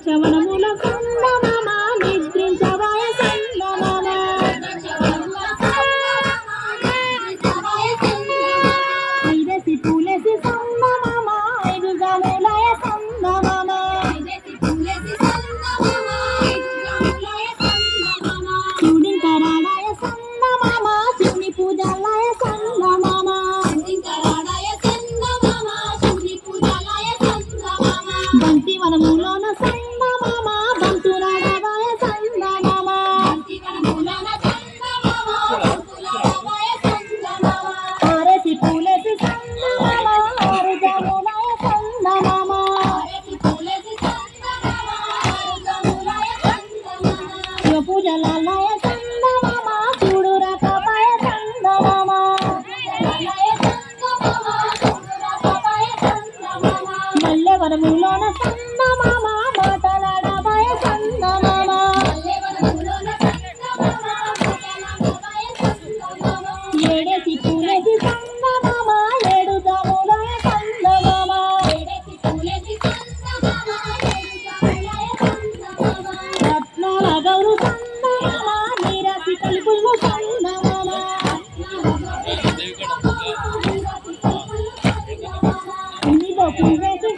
ద్రాక్షవనముల సందమామ నిద్రించవాయ సందమామ ఐదసి పూలసి సందమామ ఐదుగములయ సందమామ శివుడింకరాడాయ సందమామ శివుని పూజలాయ సందమామ బంతి వనములోన సందమామ బంతులాడవాయ సందమామ ఆరసి పూలసి సందమామ ఆరుగములయ సందమామ శివ పూజలాలయ సందమామ చూడు రకపాయ సందమామ మల్లె వనములోన సందమామ మాటలాడవాయ సందమామ ఏడేసి పూలేసి సందమామ ఏడు గములయ సందమామ రత్నాల గౌరు సందమామ నీరసి కలుపులు సందమామ ఇదిగో పువ్వేసి